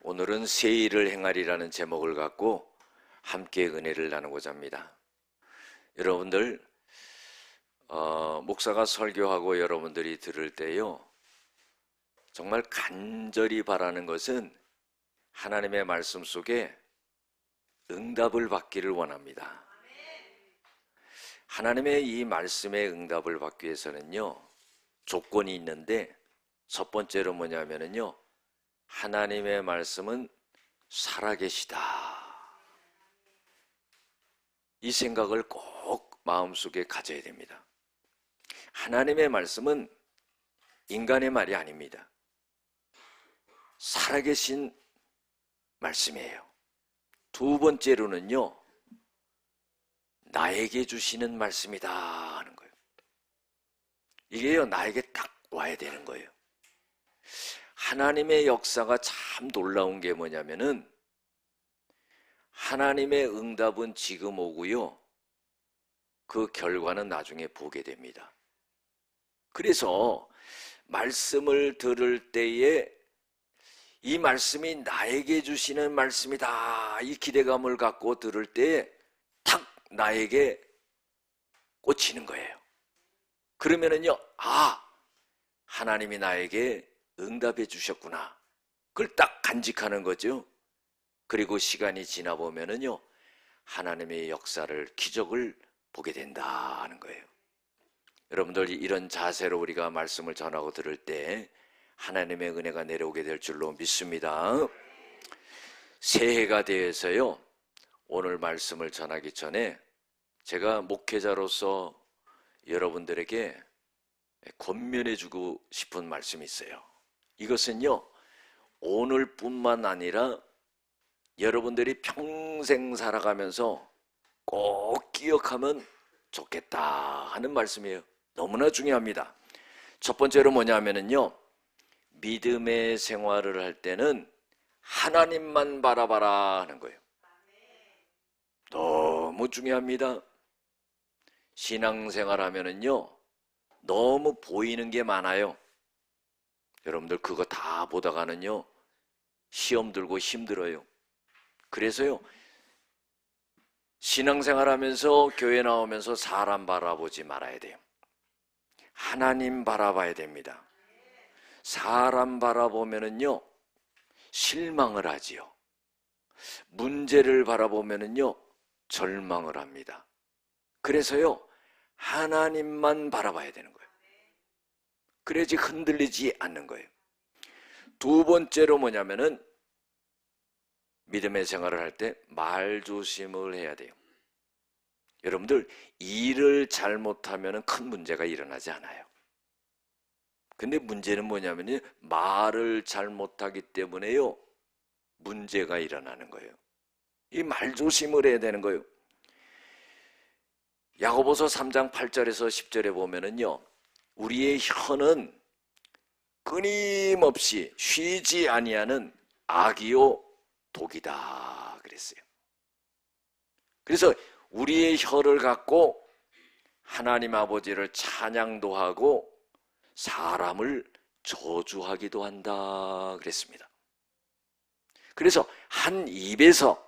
오늘은 새 일을 행하리라는 제목을 갖고 함께 은혜를 나누고자 합니다. 여러분들 목사가 설교하고 여러분들이 들을 때요, 정말 간절히 바라는 것은 하나님의 말씀 속에 응답을 받기를 원합니다. 하나님의 이 말씀에 응답을 받기 위해서는요, 조건이 있는데 첫 번째로 뭐냐면요, 하나님의 말씀은 살아계시다. 이 생각을 꼭 마음속에 가져야 됩니다. 하나님의 말씀은 인간의 말이 아닙니다. 살아계신 말씀이에요. 두 번째로는요, 나에게 주시는 말씀이다 하는 거예요. 이게요, 나에게 딱 와야 되는 거예요. 하나님의 역사가 참 놀라운 게 뭐냐면은, 하나님의 응답은 지금 오고요, 그 결과는 나중에 보게 됩니다. 그래서 말씀을 들을 때에 이 말씀이 나에게 주시는 말씀이다, 이 기대감을 갖고 들을 때에 탁 나에게 꽂히는 거예요. 그러면은요, 하나님이 나에게 응답해 주셨구나, 그걸 딱 간직하는 거죠. 그리고 시간이 지나 보면은요, 하나님의 역사를, 기적을 보게 된다는 거예요. 여러분들, 이런 자세로 우리가 말씀을 전하고 들을 때 하나님의 은혜가 내려오게 될 줄로 믿습니다. 새해가 되어서요, 오늘 말씀을 전하기 전에 제가 목회자로서 여러분들에게 권면해주고 싶은 말씀이 있어요. 이것은요, 오늘뿐만 아니라 여러분들이 평생 살아가면서 꼭 기억하면 좋겠다 하는 말씀이에요. 너무나 중요합니다. 첫 번째로 뭐냐면요, 믿음의 생활을 할 때는 하나님만 바라봐라 하는 거예요. 너무 중요합니다. 신앙생활 하면은요, 너무 보이는 게 많아요. 여러분들 그거 다 보다가는요, 시험 들고 힘들어요. 그래서요, 신앙생활 하면서 교회 나오면서 사람 바라보지 말아야 돼요. 하나님 바라봐야 됩니다. 사람 바라보면은요, 실망을 하지요. 문제를 바라보면은요, 절망을 합니다. 그래서요, 하나님만 바라봐야 되는 거예요. 그래야지 흔들리지 않는 거예요. 두 번째로 뭐냐면은, 믿음의 생활을 할 때 말조심을 해야 돼요. 여러분들, 일을 잘못하면 큰 문제가 일어나지 않아요. 근데 문제는 뭐냐면요, 말을 잘못하기 때문에요, 문제가 일어나는 거예요. 이 말조심을 해야 되는 거예요. 야고보서 3장 8절에서 10절에 보면은요, 우리의 혀는 끊임없이 쉬지 아니하는 악이요 독이다 그랬어요. 그래서 우리의 혀를 갖고 하나님 아버지를 찬양도 하고 사람을 저주하기도 한다 그랬습니다. 그래서 한 입에서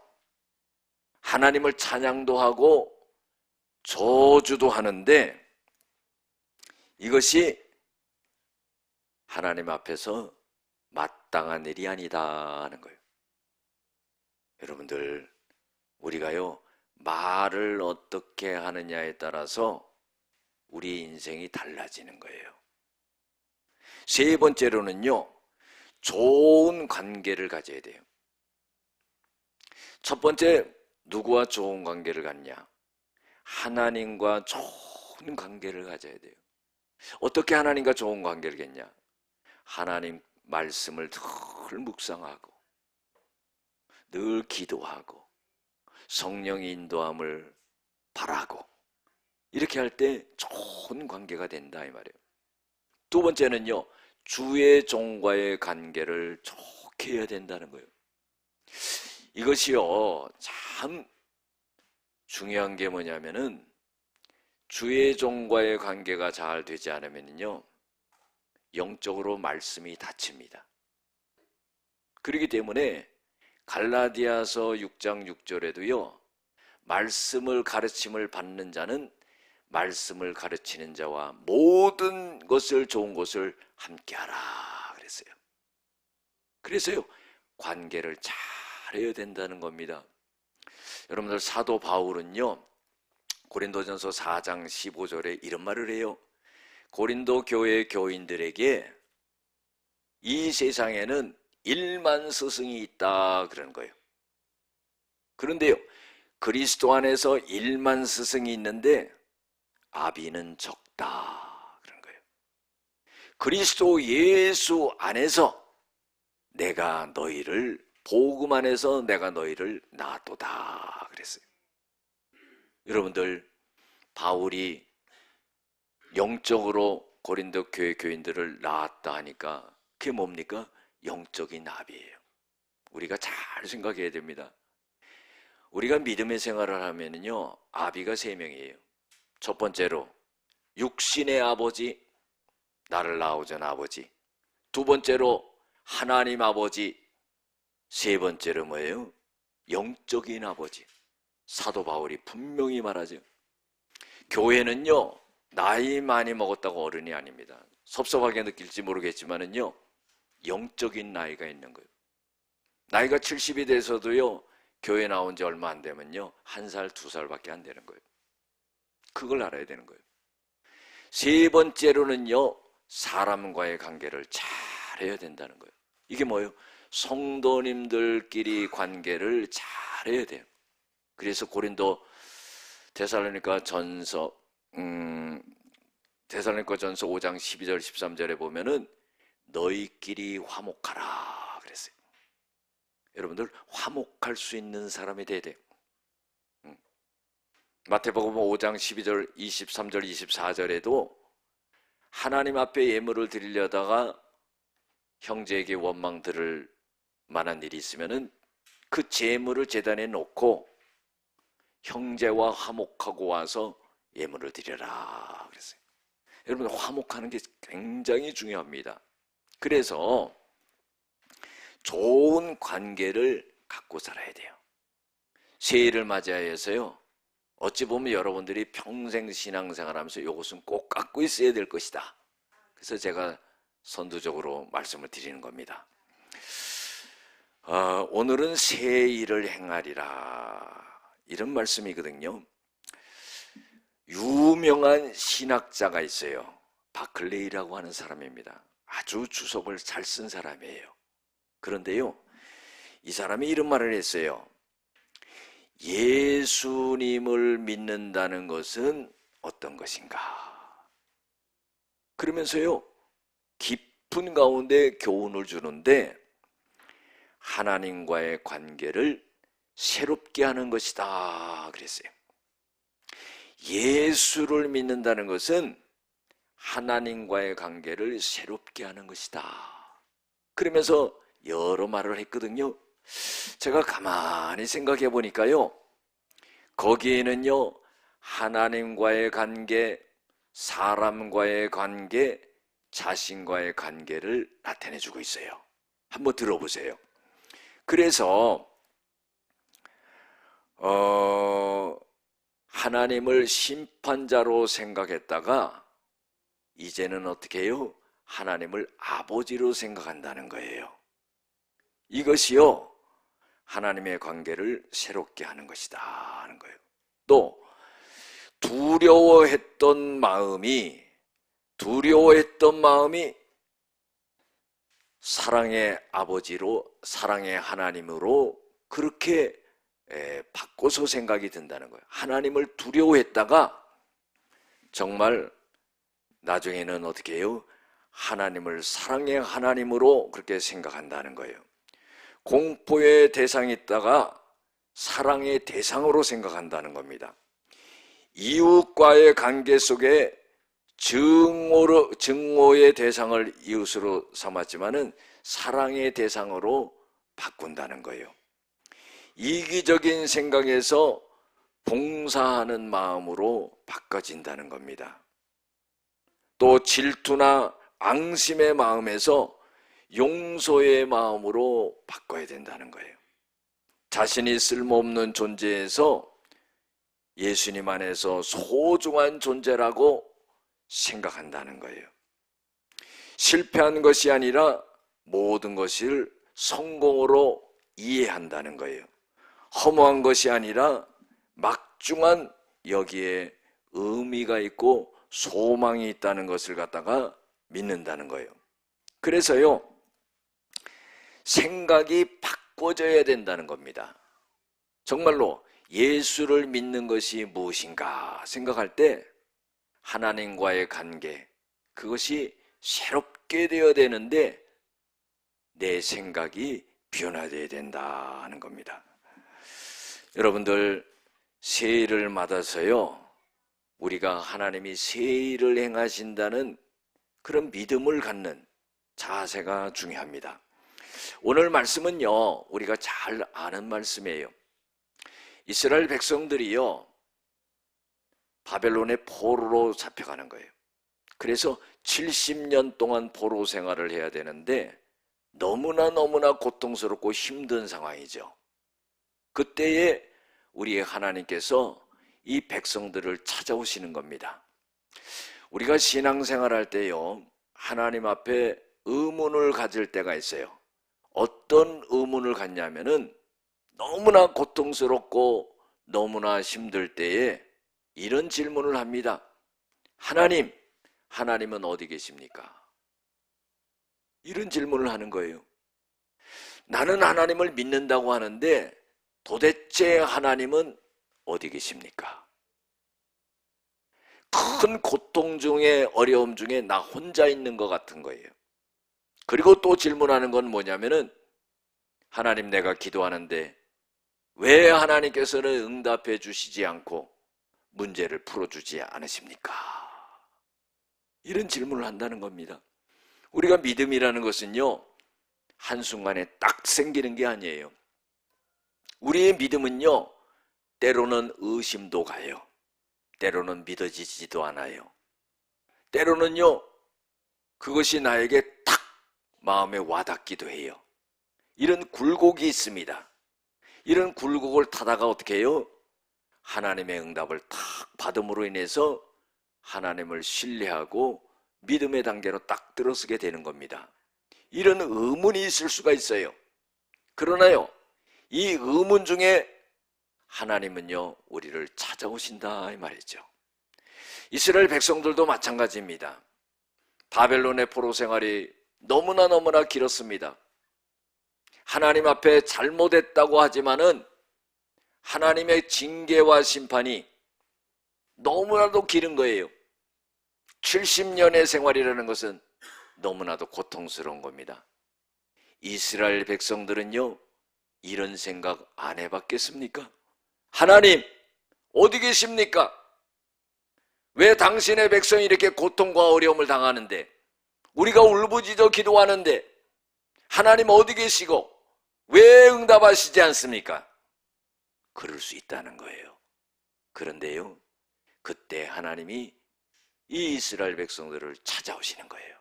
하나님을 찬양도 하고 저주도 하는데, 이것이 하나님 앞에서 마땅한 일이 아니다 하는 거예요. 여러분들, 우리가요, 말을 어떻게 하느냐에 따라서 우리 인생이 달라지는 거예요. 세 번째로는요, 좋은 관계를 가져야 돼요. 첫 번째, 누구와 좋은 관계를 갖냐? 하나님과 좋은 관계를 가져야 돼요. 어떻게 하나님과 좋은 관계를 갖냐? 하나님 말씀을 늘 묵상하고 늘 기도하고 성령의 인도함을 바라고, 이렇게 할 때 좋은 관계가 된다 이 말이에요. 두 번째는요, 주의 종과의 관계를 좋게 해야 된다는 거예요. 이것이요, 참 중요한 게 뭐냐면은, 주의 종과의 관계가 잘 되지 않으면요, 영적으로 말씀이 닫힙니다. 그렇기 때문에 갈라디아서 6장 6절에도요, 말씀을 가르침을 받는 자는 말씀을 가르치는 자와 모든 것을, 좋은 것을 함께하라 그랬어요. 그래서요, 관계를 잘해야 된다는 겁니다. 여러분들, 사도 바울은요, 고린도전서 4장 15절에 이런 말을 해요. 고린도 교회 교인들에게 이 세상에는 1만 스승이 있다 그러는 거예요. 그런데요, 그리스도 안에서 1만 스승이 있는데 아비는 적다 그런 거예요. 그리스도 예수 안에서 내가 너희를, 복음 안에서 내가 너희를 낳았도다 그랬어요. 여러분들, 바울이 영적으로 고린도 교회 교인들을 낳았다 하니까 그게 뭡니까? 영적인 아비예요. 우리가 잘 생각해야 됩니다. 우리가 믿음의 생활을 하면은요, 아비가 3명이에요. 첫 번째로 육신의 아버지, 나를 낳아준 아버지. 두 번째로 하나님 아버지. 세 번째로 뭐예요? 영적인 아버지. 사도 바울이 분명히 말하죠. 교회는요, 나이 많이 먹었다고 어른이 아닙니다. 섭섭하게 느낄지 모르겠지만은요, 영적인 나이가 있는 거예요. 나이가 70이 돼서도요, 교회 나온 지 얼마 안 되면요, 1살, 2살밖에 안 되는 거예요. 그걸 알아야 되는 거예요. 세 번째로는요, 사람과의 관계를 잘해야 된다는 거예요. 이게 뭐예요? 성도님들끼리 관계를 잘해야 돼요. 그래서 고린도 데살로니가 전서 5장 12절 13절에 보면은 너희끼리 화목하라 그랬어요. 여러분들, 화목할 수 있는 사람이 돼야 돼요. 마태복음 5장 12절 23절 24절에도 하나님 앞에 예물을 드리려다가 형제에게 원망 들을 만한 일이 있으면은 그 제물을 제단에 놓고 형제와 화목하고 와서 예물을 드려라 그랬어요. 여러분, 화목하는 게 굉장히 중요합니다. 그래서 좋은 관계를 갖고 살아야 돼요. 새해를 맞이해서요, 어찌 보면 여러분들이 평생 신앙생활하면서 이것은 꼭 갖고 있어야 될 것이다. 그래서 제가 선두적으로 말씀을 드리는 겁니다. 오늘은 새 일을 행하리라, 이런 말씀이거든요. 유명한 신학자가 있어요. 바클레이라고 하는 사람입니다. 아주 주석을 잘 쓴 사람이에요. 그런데요, 이 사람이 이런 말을 했어요. 예수님을 믿는다는 것은 어떤 것인가? 그러면서요, 깊은 가운데 교훈을 주는데 하나님과의 관계를 새롭게 하는 것이다 그랬어요. 예수를 믿는다는 것은 하나님과의 관계를 새롭게 하는 것이다. 그러면서 여러 말을 했거든요. 제가 가만히 생각해 보니까요, 거기에는요, 하나님과의 관계, 사람과의 관계, 자신과의 관계를 나타내 주고 있어요. 한번 들어보세요. 그래서 하나님을 심판자로 생각했다가 이제는 어떻게 해요? 하나님을 아버지로 생각한다는 거예요. 이것이요, 하나님의 관계를 새롭게 하는 것이다 하는 거예요. 또 두려워했던 마음이 사랑의 아버지로, 사랑의 하나님으로 그렇게 바꿔서 생각이 든다는 거예요. 하나님을 두려워했다가 정말 나중에는 어떻게 해요? 하나님을 사랑의 하나님으로 그렇게 생각한다는 거예요. 공포의 대상이 있다가 사랑의 대상으로 생각한다는 겁니다. 이웃과의 관계 속에 증오의 대상을 이웃으로 삼았지만은 사랑의 대상으로 바꾼다는 거예요. 이기적인 생각에서 봉사하는 마음으로 바꿔진다는 겁니다. 또 질투나 앙심의 마음에서 용서의 마음으로 바꿔야 된다는 거예요. 자신이 쓸모없는 존재에서 예수님 안에서 소중한 존재라고 생각한다는 거예요. 실패한 것이 아니라 모든 것을 성공으로 이해한다는 거예요. 허무한 것이 아니라 막중한 여기에 의미가 있고 소망이 있다는 것을 갖다가 믿는다는 거예요. 그래서요, 생각이 바꿔져야 된다는 겁니다. 정말로 예수를 믿는 것이 무엇인가 생각할 때 하나님과의 관계, 그것이 새롭게 되어야 되는데 내 생각이 변화되어야 된다는 겁니다. 여러분들, 새해를 맞아서요, 우리가 하나님이 새해를 행하신다는 그런 믿음을 갖는 자세가 중요합니다. 오늘 말씀은요, 우리가 잘 아는 말씀이에요. 이스라엘 백성들이요, 바벨론의 포로로 잡혀가는 거예요. 그래서 70년 동안 포로 생활을 해야 되는데 너무나 고통스럽고 힘든 상황이죠. 그때에 우리의 하나님께서 이 백성들을 찾아오시는 겁니다. 우리가 신앙생활할 때요, 하나님 앞에 의문을 가질 때가 있어요. 어떤 의문을 갖냐면은 너무나 고통스럽고 너무나 힘들 때에 이런 질문을 합니다. 하나님은 어디 계십니까? 이런 질문을 하는 거예요. 나는 하나님을 믿는다고 하는데 도대체 하나님은 어디 계십니까? 큰 고통 중에, 어려움 중에 나 혼자 있는 것 같은 거예요. 그리고 또 질문하는 건 뭐냐면은, 하나님, 내가 기도하는데 왜 하나님께서는 응답해 주시지 않고 문제를 풀어주지 않으십니까? 이런 질문을 한다는 겁니다. 우리가 믿음이라는 것은요, 한순간에 딱 생기는 게 아니에요. 우리의 믿음은요, 때로는 의심도 가요. 때로는 믿어지지도 않아요. 때로는요, 그것이 나에게 탁 마음에 와닿기도 해요. 이런 굴곡이 있습니다. 이런 굴곡을 타다가 어떻게 해요? 하나님의 응답을 탁 받음으로 인해서 하나님을 신뢰하고 믿음의 단계로 딱 들어서게 되는 겁니다. 이런 의문이 있을 수가 있어요. 그러나요, 이 의문 중에 하나님은요, 우리를 찾아오신다 이 말이죠. 이스라엘 백성들도 마찬가지입니다. 바벨론의 포로 생활이 너무나 길었습니다. 하나님 앞에 잘못했다고 하지만은 하나님의 징계와 심판이 너무나도 길은 거예요. 70년의 생활이라는 것은 너무나도 고통스러운 겁니다. 이스라엘 백성들은요, 이런 생각 안 해봤겠습니까? 하나님, 어디 계십니까? 왜 당신의 백성이 이렇게 고통과 어려움을 당하는데, 우리가 울부짖어 기도하는데 하나님 어디 계시고 왜 응답하시지 않습니까? 그럴 수 있다는 거예요. 그런데요, 그때 하나님이 이 이스라엘 백성들을 찾아오시는 거예요.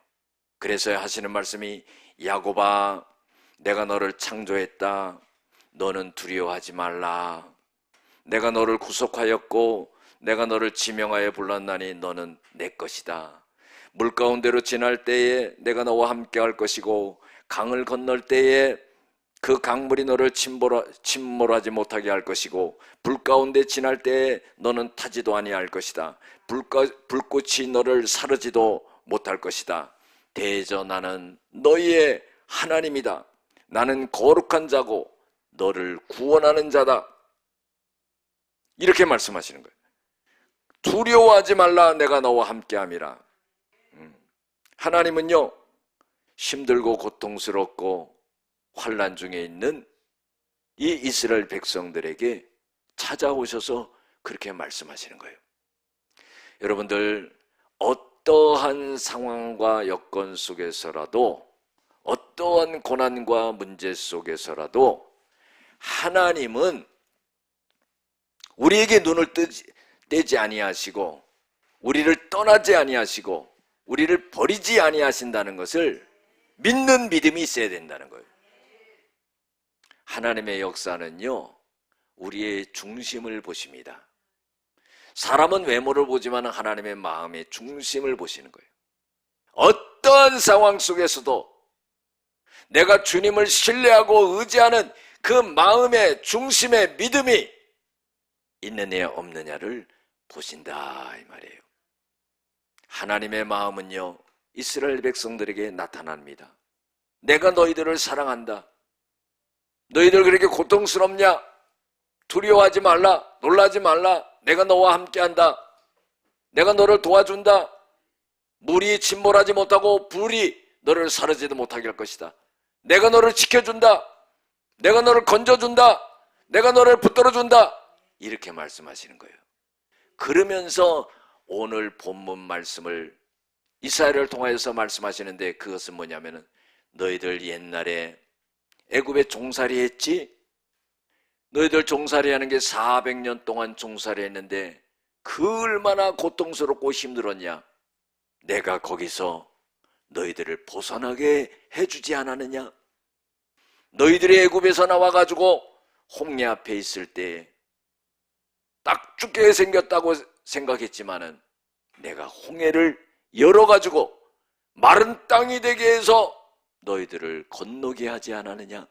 그래서 하시는 말씀이, 야곱아, 내가 너를 창조했다. 너는 두려워하지 말라. 내가 너를 구속하였고 내가 너를 지명하여 불렀나니 너는 내 것이다. 물 가운데로 지날 때에 내가 너와 함께 할 것이고 강을 건널 때에 그 강물이 너를 침몰하지 못하게 할 것이고 불 가운데 지날 때에 너는 타지도 아니할 것이다. 불꽃이 너를 사르지도 못할 것이다. 대저 나는 너희의 하나님이다. 나는 거룩한 자고 너를 구원하는 자다. 이렇게 말씀하시는 거예요. 두려워하지 말라. 내가 너와 함께함이라. 하나님은요, 힘들고 고통스럽고 환난 중에 있는 이 이스라엘 백성들에게 찾아오셔서 그렇게 말씀하시는 거예요. 여러분들, 어떠한 상황과 여건 속에서라도, 어떠한 고난과 문제 속에서라도 하나님은 우리에게 눈을 떼지 아니하시고 우리를 떠나지 아니하시고 우리를 버리지 아니하신다는 것을 믿는 믿음이 있어야 된다는 거예요. 하나님의 역사는요, 우리의 중심을 보십니다. 사람은 외모를 보지만 하나님의 마음의 중심을 보시는 거예요. 어떠한 상황 속에서도 내가 주님을 신뢰하고 의지하는 그 마음의 중심에 믿음이 있느냐 없느냐를 보신다 이 말이에요. 하나님의 마음은요, 이스라엘 백성들에게 나타납니다. 내가 너희들을 사랑한다. 너희들 그렇게 고통스럽냐? 두려워하지 말라. 놀라지 말라. 내가 너와 함께한다. 내가 너를 도와준다. 물이 침몰하지 못하고 불이 너를 사르지도 못하게 할 것이다. 내가 너를 지켜준다. 내가 너를 건져준다. 내가 너를 붙들어준다. 이렇게 말씀하시는 거예요. 그러면서 오늘 본문 말씀을 이스라엘을 통하여서 말씀하시는데, 그것은 뭐냐면은 너희들 옛날에 애굽에 종살이 했지? 너희들 종살이 하는 게 400년 동안 종살이 했는데 그 얼마나 고통스럽고 힘들었냐? 내가 거기서 너희들을 벗어나게 해주지 않았느냐? 너희들이 애굽에서 나와가지고 홍해 앞에 있을 때 딱 죽게 생겼다고 생각했지만은 내가 홍해를 열어가지고 마른 땅이 되게 해서 너희들을 건너게 하지 않았느냐?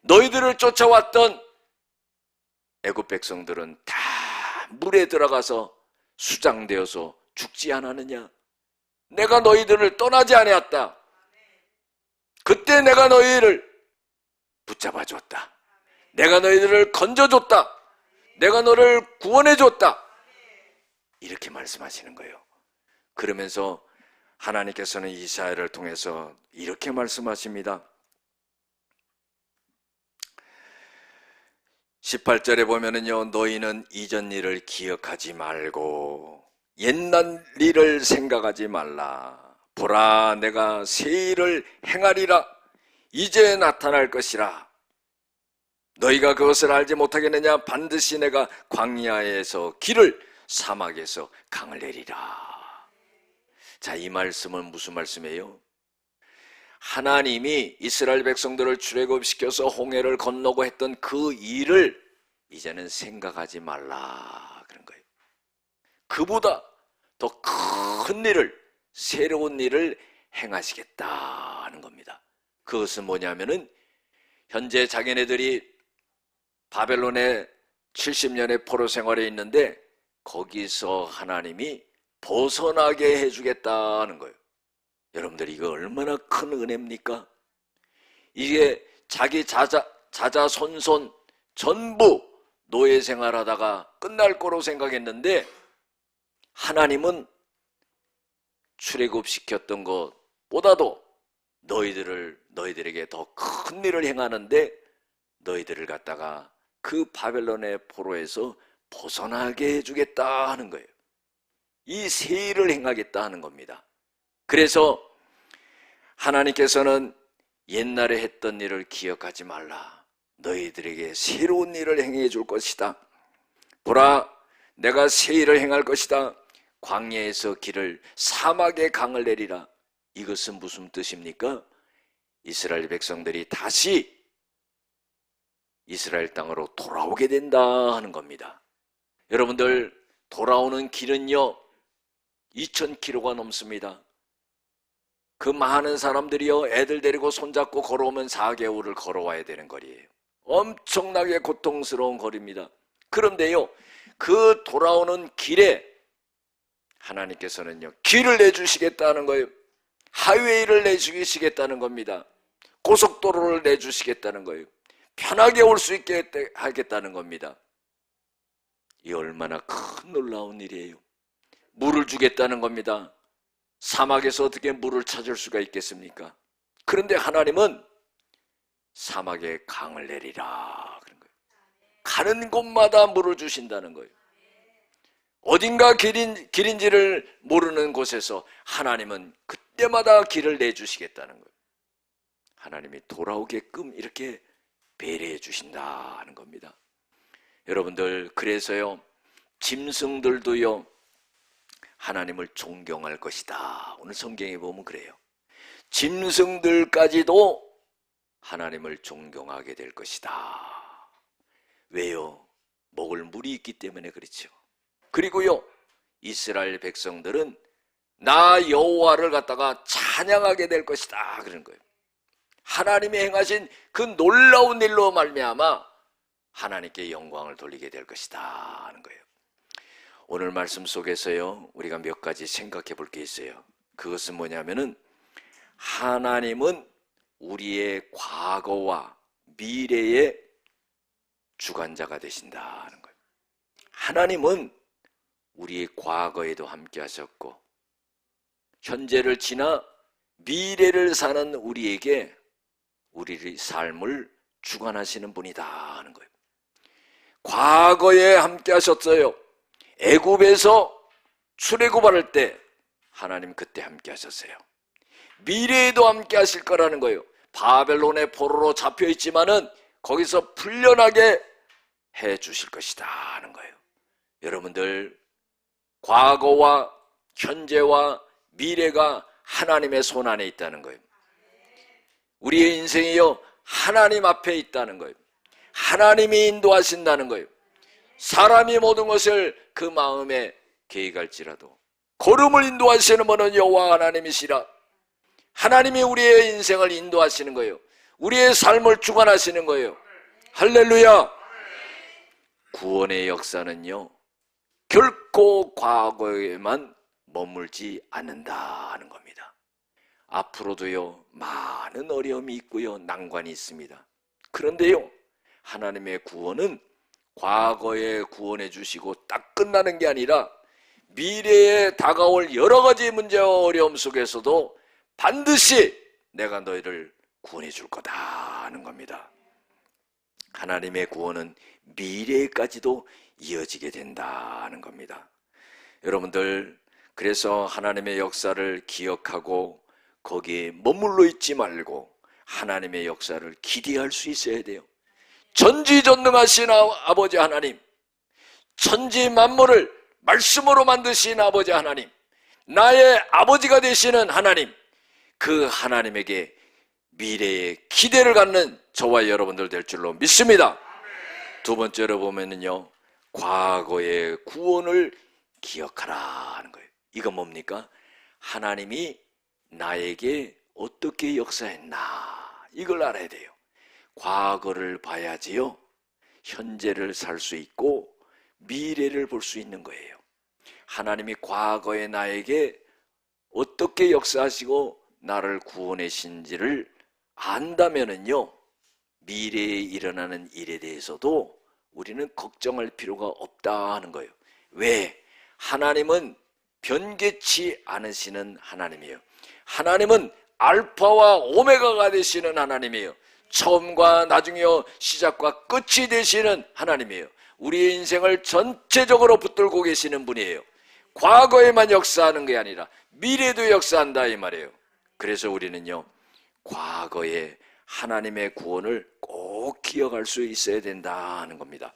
너희들을 쫓아왔던 애굽 백성들은 다 물에 들어가서 수장되어서 죽지 않았느냐? 내가 너희들을 떠나지 아니었다. 그때 내가 너희를 붙잡아 줬다. 내가 너희들을 건져줬다. 내가 너를 구원해줬다. 이렇게 말씀하시는 거예요. 그러면서 하나님께서는 이사야를 통해서 이렇게 말씀하십니다. 18절에 보면은요, 너희는 이전 일을 기억하지 말고 옛날 일을 생각하지 말라. 보라, 내가 새 일을 행하리라. 이제 나타날 것이라. 너희가 그것을 알지 못하겠느냐? 반드시 내가 광야에서 길을, 사막에서 강을 내리라. 자, 이 말씀은 무슨 말씀이에요? 하나님이 이스라엘 백성들을 출애굽시켜서 홍해를 건너고 했던 그 일을 이제는 생각하지 말라 그런 거예요. 그보다 더 큰 일을, 새로운 일을 행하시겠다 하는 겁니다. 그것은 뭐냐면은 현재 자기네들이 바벨론에 70년의 포로 생활에 있는데 거기서 하나님이 벗어나게 해주겠다는 거예요. 여러분들, 이거 얼마나 큰 은혜입니까? 이게 자기 자자손손 전부 노예 생활하다가 끝날 거로 생각했는데 하나님은 출애굽시켰던 것보다도 너희들에게 더 큰 일을 행하는데 너희들을 갖다가 그 바벨론의 포로에서 벗어나게 해주겠다 하는 거예요. 이 새 일을 행하겠다 하는 겁니다. 그래서 하나님께서는 옛날에 했던 일을 기억하지 말라. 너희들에게 새로운 일을 행해 줄 것이다. 보라, 내가 새 일을 행할 것이다. 광야에서 길을, 사막에 강을 내리라. 이것은 무슨 뜻입니까? 이스라엘 백성들이 다시 이스라엘 땅으로 돌아오게 된다 하는 겁니다. 여러분들, 돌아오는 길은요 2000km가 넘습니다. 그 많은 사람들이요 애들 데리고 손잡고 걸어오면 4개월을 걸어와야 되는 거리예요. 엄청나게 고통스러운 거리입니다. 그런데요, 그 돌아오는 길에 하나님께서는요 길을 내주시겠다는 거예요. 하이웨이를 내주시겠다는 겁니다. 고속도로를 내주시겠다는 거예요. 편하게 올 수 있게 하겠다는 겁니다. 이 얼마나 큰 놀라운 일이에요. 물을 주겠다는 겁니다. 사막에서 어떻게 물을 찾을 수가 있겠습니까? 그런데 하나님은 사막에 강을 내리라 그런 거예요. 가는 곳마다 물을 주신다는 거예요. 어딘가 길인지를 모르는 곳에서 하나님은 그때마다 길을 내주시겠다는 거예요. 하나님이 돌아오게끔 이렇게 배려해 주신다는 겁니다. 여러분들, 그래서요 짐승들도요 하나님을 존경할 것이다. 오늘 성경에 보면 그래요. 짐승들까지도 하나님을 존경하게 될 것이다. 왜요? 먹을 물이 있기 때문에 그렇죠. 그리고요, 이스라엘 백성들은 나 여호와를 갖다가 찬양하게 될 것이다 그런 거예요. 하나님이 행하신 그 놀라운 일로 말미암아 하나님께 영광을 돌리게 될 것이다 하는 거예요. 오늘 말씀 속에서요, 우리가 몇 가지 생각해 볼 게 있어요. 그것은 뭐냐면은 하나님은 우리의 과거와 미래의 주관자가 되신다 하는 거예요. 하나님은 우리의 과거에도 함께 하셨고 현재를 지나 미래를 사는 우리에게 우리의 삶을 주관하시는 분이다 하는 거예요. 과거에 함께 하셨어요. 애굽에서 출애굽할 때 하나님 그때 함께 하셨어요. 미래에도 함께 하실 거라는 거예요. 바벨론의 포로로 잡혀 있지만은 거기서 풀려나게 해 주실 것이다 하는 거예요. 여러분들, 과거와 현재와 미래가 하나님의 손 안에 있다는 거예요. 우리의 인생이요, 하나님 앞에 있다는 거예요. 하나님이 인도하신다는 거예요. 사람이 모든 것을 그 마음에 계획할지라도 걸음을 인도하시는 분은 여호와 하나님이시라. 하나님이 우리의 인생을 인도하시는 거예요. 우리의 삶을 주관하시는 거예요. 할렐루야. 구원의 역사는요, 결코 과거에만 머물지 않는다 하는 겁니다. 앞으로도요, 많은 어려움이 있고요, 난관이 있습니다. 그런데요, 하나님의 구원은 과거에 구원해 주시고 딱 끝나는 게 아니라 미래에 다가올 여러 가지 문제와 어려움 속에서도 반드시 내가 너희를 구원해 줄 거다 하는 겁니다. 하나님의 구원은 미래까지도 이어지게 된다 하는 겁니다. 여러분들, 그래서 하나님의 역사를 기억하고 거기에 머물러 있지 말고 하나님의 역사를 기대할 수 있어야 돼요. 전지전능하신 아버지 하나님, 천지 만물을 말씀으로 만드신 아버지 하나님, 나의 아버지가 되시는 하나님, 그 하나님에게 미래에 기대를 갖는 저와 여러분들 될 줄로 믿습니다. 두 번째로 보면은요, 과거의 구원을 기억하라 하는 거예요. 이건 뭡니까? 하나님이 나에게 어떻게 역사했나, 이걸 알아야 돼요. 과거를 봐야지요, 현재를 살 수 있고 미래를 볼 수 있는 거예요. 하나님이 과거에 나에게 어떻게 역사하시고 나를 구원하신지를 안다면은요, 미래에 일어나는 일에 대해서도 우리는 걱정할 필요가 없다 하는 거예요. 왜? 하나님은 변개치 않으시는 하나님이에요. 하나님은 알파와 오메가가 되시는 하나님이에요. 처음과 나중이요, 시작과 끝이 되시는 하나님이에요. 우리의 인생을 전체적으로 붙들고 계시는 분이에요. 과거에만 역사하는 게 아니라 미래도 역사한다 이 말이에요. 그래서 우리는요, 과거에 하나님의 구원을 꼭 기억할 수 있어야 된다 하는 겁니다.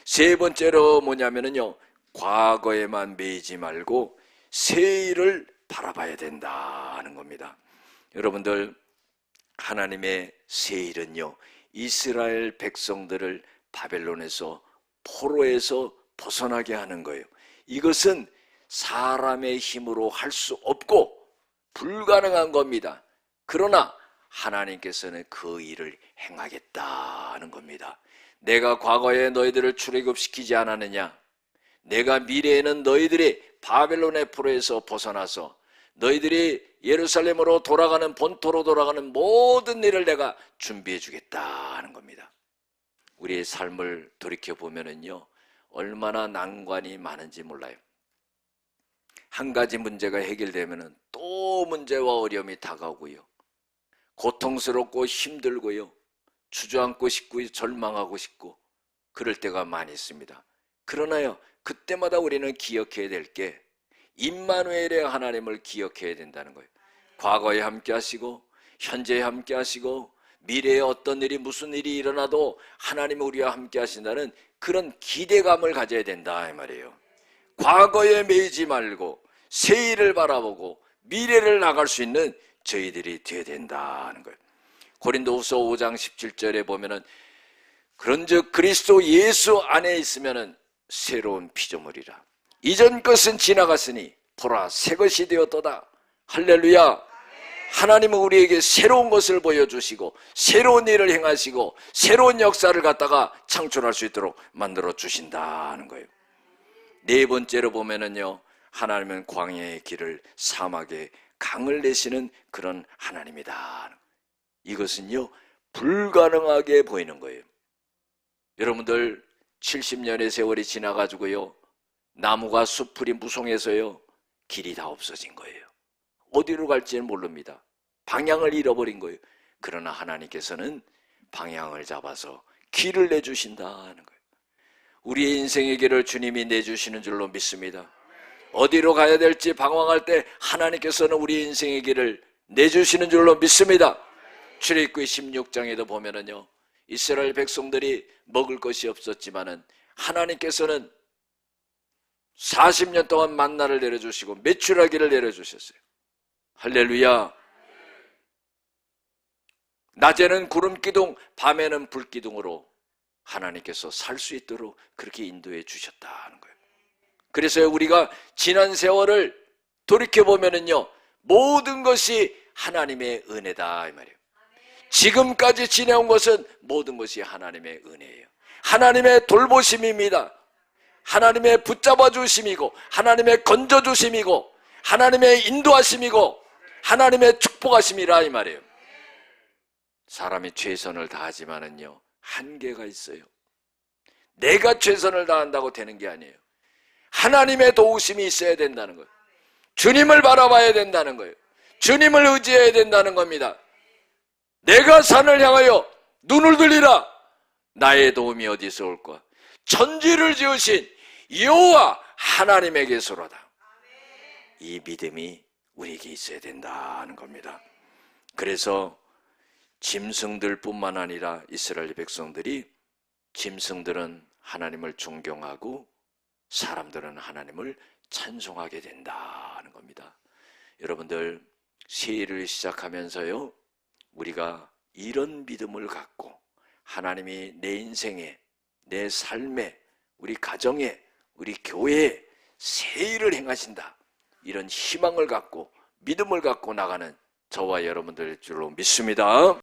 세 번째로 뭐냐면요, 과거에만 매이지 말고 새일을 바라봐야 된다 하는 겁니다. 여러분들, 하나님의 새일은요, 이스라엘 백성들을 바벨론에서, 포로에서 벗어나게 하는 거예요. 이것은 사람의 힘으로 할 수 없고 불가능한 겁니다. 그러나 하나님께서는 그 일을 행하겠다 하는 겁니다. 내가 과거에 너희들을 출애굽시키지 않았느냐? 내가 미래에는 너희들이 바벨론의 포로에서 벗어나서 너희들이 예루살렘으로 돌아가는, 본토로 돌아가는 모든 일을 내가 준비해 주겠다 하는 겁니다. 우리의 삶을 돌이켜보면요, 얼마나 난관이 많은지 몰라요. 한 가지 문제가 해결되면 또 문제와 어려움이 다가오고요, 고통스럽고 힘들고요, 주저앉고 싶고 절망하고 싶고 그럴 때가 많이 있습니다. 그러나요, 그때마다 우리는 기억해야 될 게 임마누엘의 하나님을 기억해야 된다는 거예요. 과거에 함께 하시고 현재에 함께 하시고 미래에 어떤 일이, 무슨 일이 일어나도 하나님이 우리와 함께 하신다는 그런 기대감을 가져야 된다 이 말이에요. 과거에 매이지 말고 새일을 바라보고 미래를 나갈 수 있는 저희들이 되어야 된다는 거예요. 고린도후서 5장 17절에 보면은 그런즉 그리스도 예수 안에 있으면은 새로운 피조물이라. 이전 것은 지나갔으니 보라 새 것이 되었도다. 할렐루야. 하나님은 우리에게 새로운 것을 보여주시고 새로운 일을 행하시고 새로운 역사를 갖다가 창출할 수 있도록 만들어 주신다는 거예요. 네 번째로 보면은요, 하나님은 광야의 길을 사막에 강을 내시는 그런 하나님이다. 이것은요 불가능하게 보이는 거예요. 여러분들 70년의 세월이 지나가지고요, 나무가 숲풀이 무성해서요 길이 다 없어진 거예요. 어디로 갈지는 모릅니다. 방향을 잃어버린 거예요. 그러나 하나님께서는 방향을 잡아서 길을 내주신다는 거예요. 우리의 인생의 길을 주님이 내주시는 줄로 믿습니다. 어디로 가야 될지 방황할 때 하나님께서는 우리의 인생의 길을 내주시는 줄로 믿습니다. 출애굽기 16장에도 보면은요, 이스라엘 백성들이 먹을 것이 없었지만은 하나님께서는 40년 동안 만나를 내려주시고 메추라기를 내려주셨어요. 할렐루야. 낮에는 구름기둥, 밤에는 불기둥으로 하나님께서 살 수 있도록 그렇게 인도해 주셨다는 거예요. 그래서 우리가 지난 세월을 돌이켜보면은요, 모든 것이 하나님의 은혜다 이 말이에요. 지금까지 지내온 것은 모든 것이 하나님의 은혜예요. 하나님의 돌보심입니다. 하나님의 붙잡아 주심이고 하나님의 건져 주심이고 하나님의 인도하심이고 하나님의 축복하심이라 이 말이에요. 사람이 최선을 다하지만은요 한계가 있어요. 내가 최선을 다한다고 되는 게 아니에요. 하나님의 도우심이 있어야 된다는 거예요. 주님을 바라봐야 된다는 거예요. 주님을 의지해야 된다는 겁니다. 내가 산을 향하여 눈을 들리라. 나의 도움이 어디서 올까? 천지를 지으신 여호와 하나님에게서로다. 이 믿음이 우리에게 있어야 된다는 겁니다. 그래서 짐승들뿐만 아니라 이스라엘 백성들이, 짐승들은 하나님을 존경하고 사람들은 하나님을 찬송하게 된다는 겁니다. 여러분들 새해를 시작하면서요, 우리가 이런 믿음을 갖고 하나님이 내 인생에, 내 삶에, 우리 가정에, 우리 교회에 새 일을 행하신다, 이런 희망을 갖고 믿음을 갖고 나가는 저와 여러분들 줄로 믿습니다.